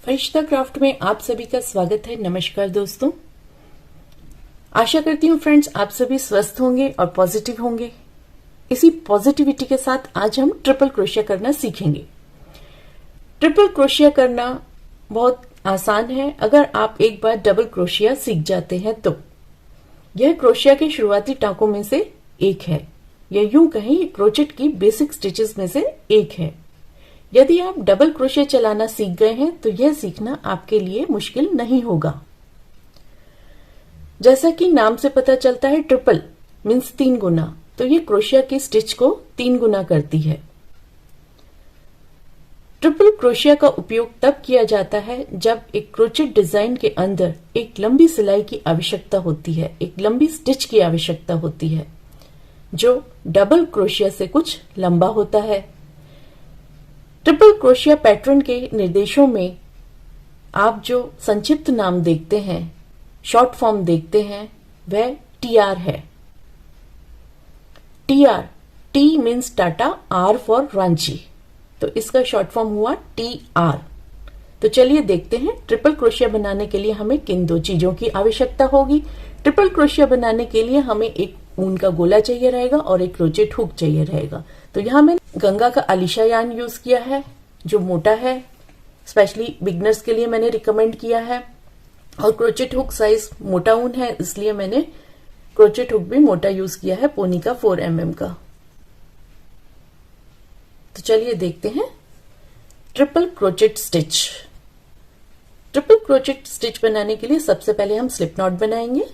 फरिश्ता craft में आप सभी का स्वागत है। नमस्कार दोस्तों, आशा करती हूँ फ्रेंड्स आप सभी स्वस्थ होंगे और पॉजिटिव होंगे। इसी पॉजिटिविटी के साथ आज हम ट्रिपल क्रोशिया करना सीखेंगे। ट्रिपल क्रोशिया करना बहुत आसान है अगर आप एक बार डबल क्रोशिया सीख जाते हैं तो। यह क्रोशिया के शुरुआती टांकों में से एक है, या यूं कहें क्रोचेट की बेसिक स्टिचेस में से एक है। यदि आप डबल क्रोशिया चलाना सीख गए हैं तो यह सीखना आपके लिए मुश्किल नहीं होगा। जैसा कि नाम से पता चलता है, ट्रिपल मीन्स 3 गुना, तो ये क्रोशिया की स्टिच को 3 गुना करती है। ट्रिपल क्रोशिया का उपयोग तब किया जाता है जब एक क्रोचेट डिजाइन के अंदर एक लंबी सिलाई की आवश्यकता होती है, एक लंबी स्टिच की आवश्यकता होती है, जो डबल क्रोशिया से कुछ लंबा होता है। ट्रिपल क्रोशिया पैटर्न के निर्देशों में आप जो संक्षिप्त नाम देखते हैं, शॉर्ट फॉर्म देखते हैं, वह टीआर है। TR, T means Tata, R for Ranchi, तो इसका शॉर्ट फॉर्म हुआ टीआर। तो चलिए देखते हैं ट्रिपल क्रोशिया बनाने के लिए हमें किन 2 चीजों की आवश्यकता होगी। ट्रिपल क्रोशिया बनाने के लिए हमें एक ऊन का गोला चाहिए रहेगा और एक क्रोचेट हुक चाहिए रहेगा। तो यहाँ मैंने गंगा का अलीशा यार्न यूज किया है, जो मोटा है, स्पेशली बिगनर्स के लिए मैंने रिकमेंड किया है। और क्रोचेट हुक साइज मोटा ऊन है, इसलिए मैंने क्रोचेट हुक भी मोटा यूज किया है, पोनी का 4 mm का। तो चलिए देखते हैं triple crochet stitch. Triple crochet stitch बनाने के लिए सबसे पहले हम स्लिप नॉट बनाएंगे।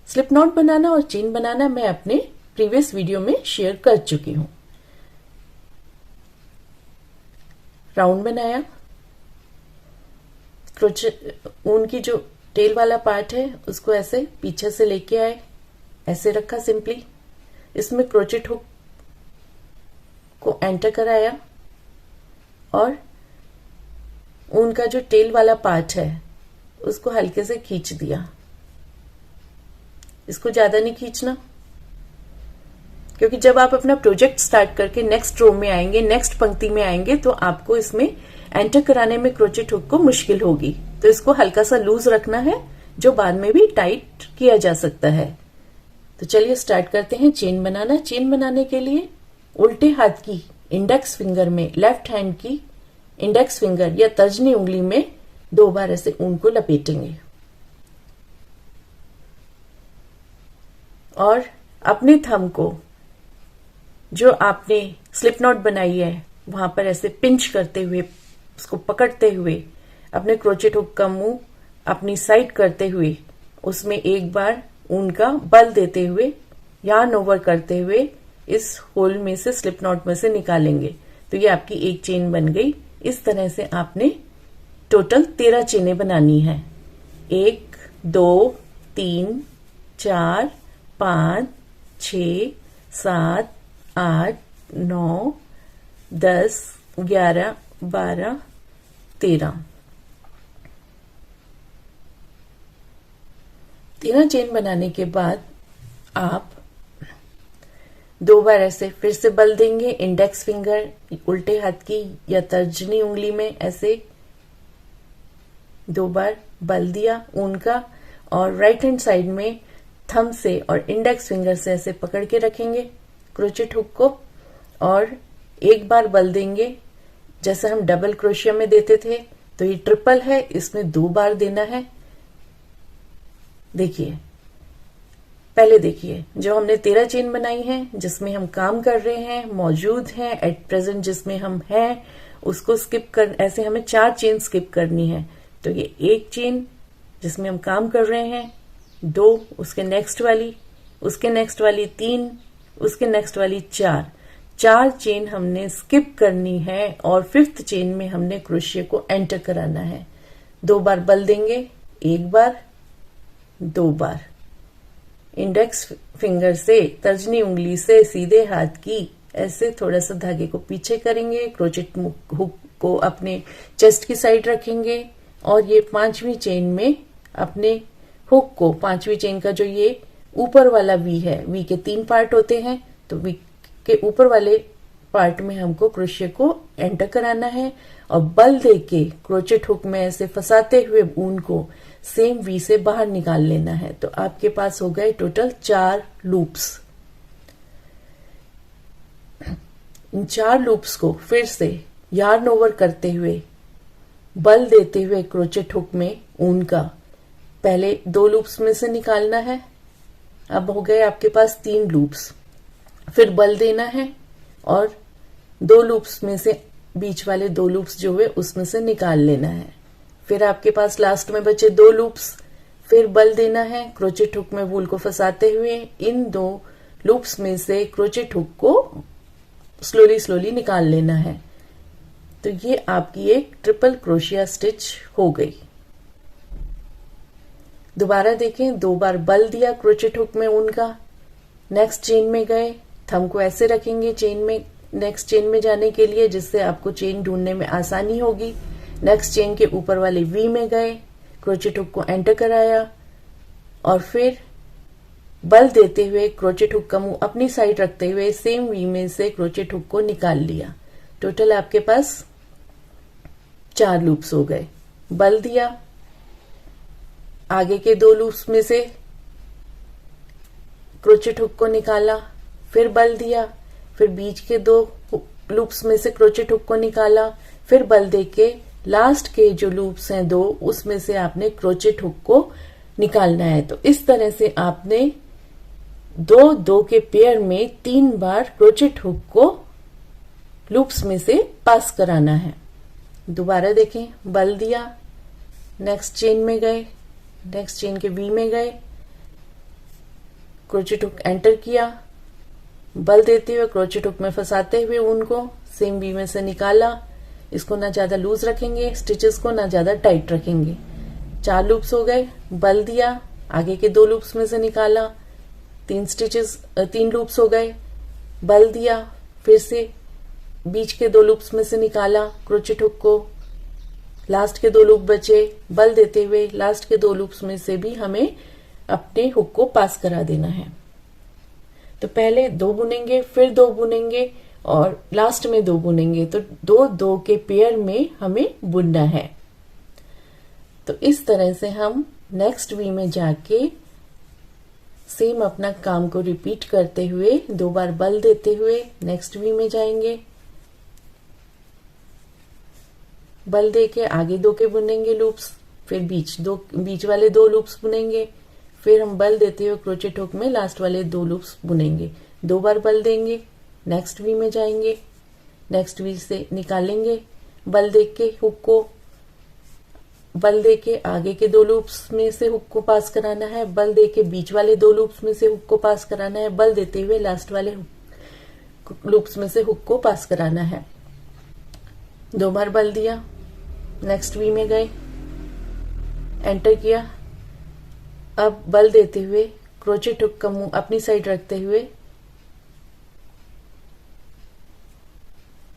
स्लिप नॉट बनाना और चेन बनाना मैं अपने प्रीवियस वीडियो में शेयर कर चुकी हूं। राउंड बनाया, क्रोचेट ऊन की जो टेल वाला पार्ट है उसको ऐसे पीछे से लेके आए, ऐसे रखा सिंपली। इसमें क्रोचेट हुक को एंटर कराया और ऊन का जो टेल वाला पार्ट है उसको हल्के से खींच दिया। इसको ज्यादा नहीं खींचना, क्योंकि जब आप अपना प्रोजेक्ट स्टार्ट करके नेक्स्ट रो में आएंगे, नेक्स्ट पंक्ति में आएंगे, तो आपको इसमें एंटर कराने में क्रोचेट हुक को मुश्किल होगी। तो इसको हल्का सा लूज रखना है, जो बाद में भी टाइट किया जा सकता है। तो चलिए स्टार्ट करते हैं चेन बनाना। चेन बनाने के लिए उल्टे हाथ की इंडेक्स फिंगर में, लेफ्ट हैंड की इंडेक्स फिंगर या तर्जनी उंगली में 2 बार ऐसे ऊन को लपेटेंगे और अपने थंब को, जो आपने स्लिप नॉट बनाई है, वहां पर ऐसे पिंच करते हुए, उसको पकड़ते हुए, अपने क्रोचेट हुक का मुंह अपनी साइड करते हुए, उसमें एक बार ऊन का बल देते हुए, यार्न ओवर करते हुए इस होल में से, स्लिप नॉट में से निकालेंगे। तो ये आपकी एक चेन बन गई। इस तरह से आपने टोटल 13 चेनें बनानी है। 1 2 3 4 5 6 7 8 9 10 11 12 13 चेन बनाने के बाद आप 2 बार ऐसे फिर से बल देंगे। इंडेक्स फिंगर उल्टे हाथ की या तर्जनी उंगली में ऐसे 2 बार बल दिया ऊन का, और राइट हैंड साइड में थंब से और इंडेक्स फिंगर से ऐसे पकड़ के रखेंगे क्रोचेट हुक को, और एक बार बल देंगे जैसे हम डबल क्रोशिया में देते थे। तो ये ट्रिपल है, इसमें 2 बार देना है। देखिए, पहले देखिए, जो हमने 13 चेन बनाई है, जिसमें हम काम कर रहे हैं, मौजूद हैं एट प्रेजेंट, जिसमें हम हैं, उसको स्किप कर, ऐसे हमें 4 चेन स्किप करनी है। तो ये 1 चेन जिसमें हम काम कर रहे हैं, 2, उसके नेक्स्ट वाली, उसके नेक्स्ट वाली 3, उसके नेक्स्ट वाली 4 चेन हमने स्किप करनी है, और 5th चेन में हमने क्रोशिया को एंटर कराना है। 2 बार बल देंगे, 1 बार 2 बार, इंडेक्स फिंगर से, तर्जनी उंगली से सीधे हाथ की ऐसे थोड़ा सा धागे को पीछे करेंगे, क्रोचेट हुक को अपने चेस्ट की साइड रखेंगे, और ये 5वीं चेन में अपने हुक को, 5वीं चेन का जो ये ऊपर वाला वी है, वी के 3 पार्ट होते हैं, तो वी के ऊपर वाले पार्ट में हमको क्रोशिया को एंटर कराना है, और बल देके क्रोचेट हुक में ऐसे फंसाते हुए ऊन को सेम वी से बाहर निकाल लेना है। तो आपके पास हो गए टोटल 4 लूप्स। इन 4 लूप्स को फिर से यार्न ओवर करते हुए बल देते हुए क्रोचेट हुक में ऊन का पहले 2 लूप्स में से निकालना है। अब हो गए आपके पास 3 लूप्स। फिर बल देना है और 2 लूप्स में से बीच वाले 2 लूप्स जो हुए उसमें से निकाल लेना है। फिर आपके पास लास्ट में बचे 2 लूप्स। फिर बल देना है, क्रोचेट हुक में वूल को फंसाते हुए इन 2 लूप्स में से क्रोचेट हुक को स्लोली स्लोली निकाल लेना है। तो ये आपकी एक ट्रिपल क्रोशिया स्टिच हो गई। दोबारा देखें, 2 बार बल दिया क्रोचेट हुक में ऊन का, नेक्स्ट चेन में गए, थंब को ऐसे रखेंगे चेन में, नेक्स्ट चेन में जाने के लिए, जिससे आपको चेन ढूंढने में आसानी होगी। नेक्स्ट चेन के ऊपर वाले वी में गए, क्रोचेट हुक को एंटर कराया और फिर बल देते हुए क्रोचेट हुक का मुंह अपनी साइड रखते हुए सेम वी में से क्रोचेट हुक को निकाल लिया। टोटल आपके पास 4 लूप्स हो गए। बल दिया, आगे के 2 लूप्स में से क्रोचेट हुक को निकाला, फिर बल दिया, फिर बीच के 2 लूप्स में से क्रोचेट हुक को निकाला, फिर बल देके लास्ट के जो लूप्स हैं 2 उसमें से आपने क्रोचेट हुक को निकालना है। तो इस तरह से आपने 2-2 के पेयर में 3 बार क्रोचेट हुक को लूप्स में से पास कराना है। दोबारा देखें, बल दिया, नेक्स्ट चेन में गए, नेक्स्ट चेन के वी में गए, क्रोचेट हुक एंटर किया, बल देते हुए क्रोचेट हुक में फंसाते हुए उनको सेम वी में से निकाला। इसको ना ज्यादा लूज रखेंगे, स्टिचेस को ना ज्यादा टाइट रखेंगे। 4 लूप्स हो गए। बल दिया, आगे के 2 लूप्स में से निकाला, 3 लूप्स हो गए। बल दिया, फिर से बीच के 2 लूप्स में से निकाला क्रोचेट हुक को, लास्ट के 2 लूप बचे, बल देते हुए लास्ट के 2 लूप्स में से भी हमें अपने हुक को पास करा देना है। तो पहले 2 बुनेंगे, फिर 2 बुनेंगे और लास्ट में 2 बुनेंगे। तो 2-2 के पेयर में हमें बुनना है। तो इस तरह से हम नेक्स्ट वी में जाके सेम अपना काम को रिपीट करते हुए 2 बार बल देते हुए नेक्स्ट वी में जाएंगे। बल देके आगे 2 के बुनेंगे लूप्स, फिर बीच वाले 2 लूप्स बुनेंगे, फिर हम बल देते हुए क्रोचेट हुक में लास्ट वाले 2 लूप्स बुनेंगे। 2 बार बल देंगे, नेक्स्ट वी में जाएंगे, नेक्स्ट वी से निकालेंगे, बल दे के हुक को, बल दे के आगे के 2 लूप्स में से हुक को पास कराना है, बल दे के बीच वाले 2 लूप्स में से हुक को पास कराना है, बल देते हुए लास्ट वाले लूप्स में से हुक को पास कराना है। 2 बार बल दिया, नेक्स्ट वी में गए, एंटर किया। अब बल देते हुए क्रोचेट हुक का मुंह अपनी साइड रखते हुए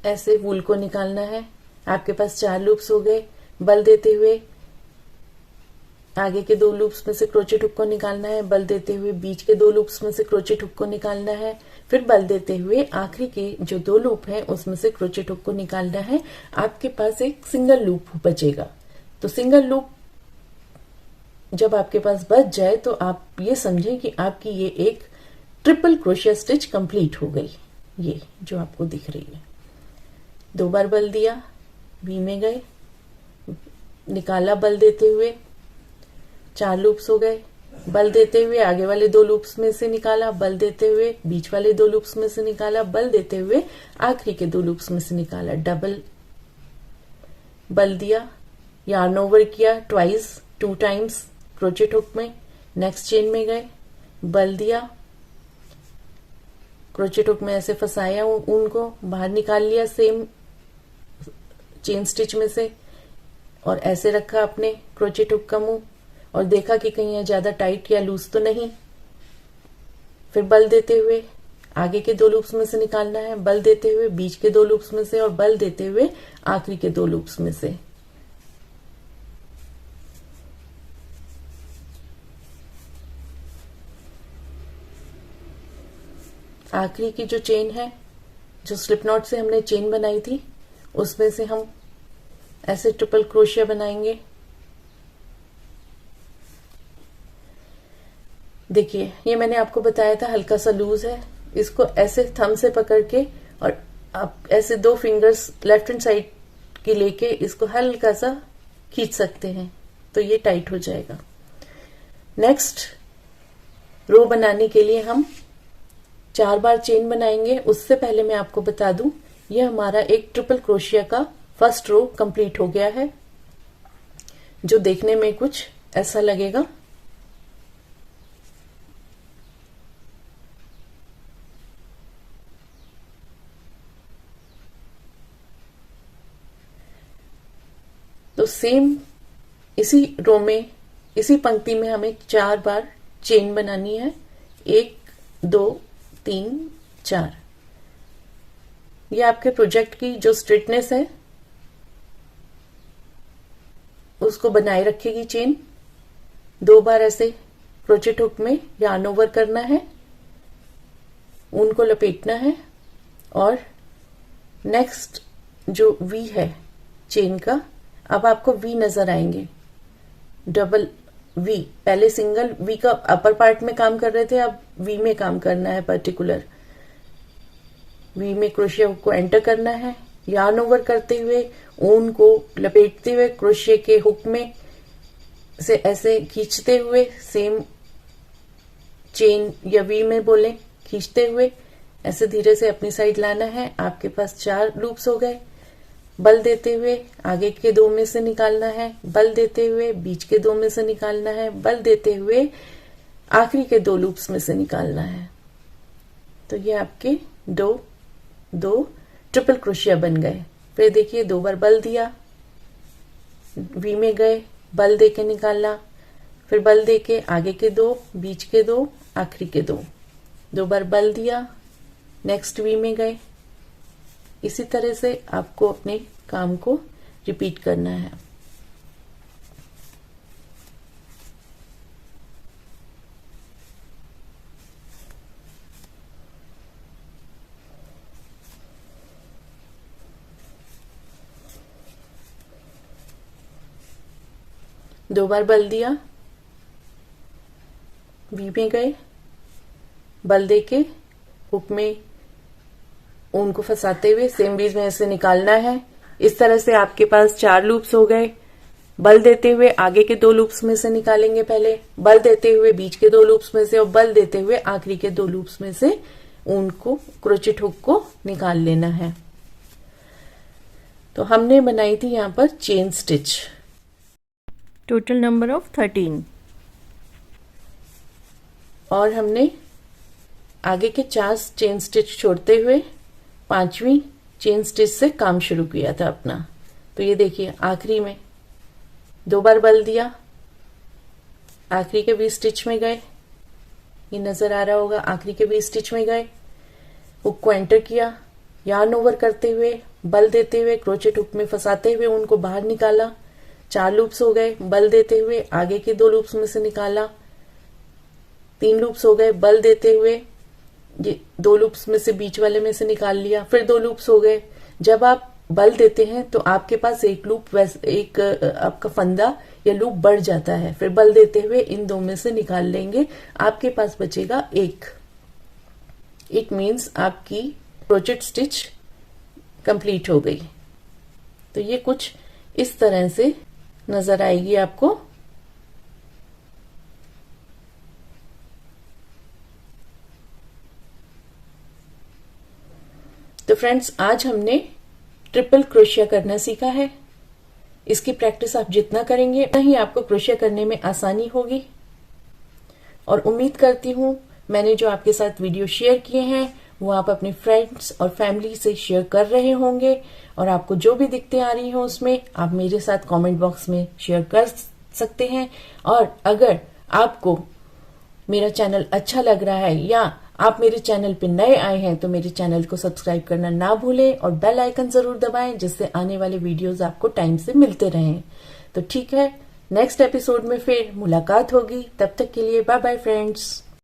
ऐसे वूल को निकालना है। आपके पास 4 लूप्स हो गए। बल देते हुए आगे के 2 लूप्स में से क्रोचेट हुक को निकालना है, बल देते हुए बीच के 2 लूप्स में से क्रोचेट हुक को निकालना है, फिर बल देते हुए आखिरी के जो 2 लूप हैं उसमें से क्रोचेट हुक को निकालना है। आपके पास एक सिंगल लूप बचेगा। तो सिंगल लूप जब आपके पास बच जाए तो आप ये समझें कि आपकी ये एक ट्रिपल क्रोशिया स्टिच कंप्लीट हो गई, ये जो आपको दिख रही है। 2 बार बल दिया, वी में गए, निकाला बल देते हुए, 4 लूप्स हो गए। बल देते हुए आगे वाले 2 लूप्स में से निकाला, बल देते हुए बीच वाले 2 लूप्स में से निकाला, बल देते हुए आखिरी के 2 लूप्स में से निकाला। डबल बल दिया, यार्न ओवर किया ट्वाइस, 2 टाइम्स क्रोचेट हुक में, नेक्स्ट चेन में गए, बल दिया, क्रोचेट हुक में ऐसे फंसाया ऊन को, बाहर निकाल लिया सेम चेन स्टिच में से और ऐसे रखा अपने क्रोचेट हुक का मुंह और देखा कि कहीं यह ज्यादा टाइट या लूज तो नहीं। फिर बल देते हुए आगे के 2 लूप्स में से निकालना है, बल देते हुए बीच के 2 लूप्स में से और बल देते हुए आखिरी के 2 लूप्स में से। आखिरी की जो चेन है, जो स्लिप नॉट से हमने चेन बनाई थी, उसमें से हम ऐसे ट्रिपल क्रोशिया बनाएंगे। देखिए ये मैंने आपको बताया था हल्का सा लूज है, इसको ऐसे थंब से पकड़ के और आप ऐसे 2 फिंगर्स लेफ्ट हैंड साइड की लेके इसको हल्का सा खींच सकते हैं तो ये टाइट हो जाएगा। नेक्स्ट रो बनाने के लिए हम 4 बार चेन बनाएंगे। उससे पहले मैं आपको बता दूं ये हमारा एक ट्रिपल क्रोशिया का फर्स्ट रो कंप्लीट हो गया है, जो देखने में कुछ ऐसा लगेगा। तो सेम इसी रो में, इसी पंक्ति में हमें 4 बार चेन बनानी है। 1 2 3 4। ये आपके प्रोजेक्ट की जो स्ट्रेटनेस है उसको बनाए रखेगी चेन। 2 बार ऐसे क्रोचेट हुक में यार्न ओवर करना है, ऊन को लपेटना है और नेक्स्ट जो वी है चेन का, अब आपको वी नजर आएंगे, डबल वी। पहले सिंगल वी का अपर पार्ट में काम कर रहे थे, अब वी में काम करना है। पर्टिकुलर वी में क्रोशिया हुक को एंटर करना है, यार्न ओवर करते हुए ऊन को लपेटते हुए क्रोशिया के हुक में से ऐसे खींचते हुए, सेम चेन या वी में बोले, खींचते हुए ऐसे धीरे से अपनी साइड लाना है। आपके पास 4 लूप्स हो गए। बल देते हुए आगे के 2 में से निकालना है, बल देते हुए बीच के 2 में से निकालना है, बल देते हुए आखिरी के 2 लूप्स में से निकालना है। तो ये आपके 2 ट्रिपल क्रोशिया बन गए। फिर देखिए 2 बार बल दिया, वी में गए, बल दे के निकाला, फिर बल दे के आगे के 2, बीच के 2, आखिरी के 2 बार बल दिया, नेक्स्ट वी में गए। इसी तरह से आपको अपने काम को रिपीट करना है। दो बार बल दिया, वी में गए, बल देके हुक में ऊन को फंसाते हुए सेम बीच में ऐसे निकालना है। इस तरह से आपके पास 4 लूप्स हो गए। बल देते हुए आगे के 2 लूप्स में से निकालेंगे पहले, बल देते हुए बीच के 2 लूप्स में से और बल देते हुए आखिरी के 2 लूप्स में से ऊन को, क्रोचेट हुक को निकाल लेना है। तो हमने बनाई थी यहां पर chain stitch, total number of 13, और हमने आगे के 4 चेन स्टिच छोड़ते हुए 5वीं चेन स्टिच से काम शुरू किया था अपना। तो ये देखिए आखिरी में 2 बार बल दिया, आखिरी के 20 स्टिच में गए, ये नजर आ रहा होगा, आखिरी के 20 स्टिच में गए, हुक को एंटर किया, यार्न ओवर करते हुए, बल देते हुए क्रोचेट हुक में फंसाते हुए उनको बाहर निकाला। 4 लूप्स हो गए। बल देते हुए आगे के 2 लूप्स में से निकाला। 3 लूप्स हो गए। बल देते हुए ये 2 लूप्स में से बीच वाले में से निकाल लिया। फिर 2 लूप्स हो गए। जब आप बल देते हैं तो आपके पास एक लूप, एक आपका फंदा या लूप बढ़ जाता है। फिर बल देते हुए इन 2 में से निकाल लेंगे, आपके पास बचेगा 1। इट मीन्स आपकी क्रोचेट स्टिच कंप्लीट हो गई। तो ये कुछ इस तरह से नजर आएगी आपको। तो फ्रेंड्स, आज हमने ट्रिपल क्रोशिया करना सीखा है। इसकी प्रैक्टिस आप जितना करेंगे उतना ही आपको क्रोशिया करने में आसानी होगी। और उम्मीद करती हूं मैंने जो आपके साथ वीडियो शेयर किए हैं वो आप अपने फ्रेंड्स और फैमिली से शेयर कर रहे होंगे, और आपको जो भी दिक्कतें आ रही हो उसमें आप मेरे साथ कमेंट बॉक्स में शेयर कर सकते हैं। और अगर आपको मेरा चैनल अच्छा लग रहा है या आप मेरे चैनल पे नए आए हैं तो मेरे चैनल को सब्सक्राइब करना ना भूलें और बेल आइकन जरूर दबाएं, जिससे आने वाले वीडियोस आपको टाइम से मिलते रहें। तो ठीक है, नेक्स्ट एपिसोड में फिर मुलाकात होगी। तब तक के लिए बाय बाय फ्रेंड्स।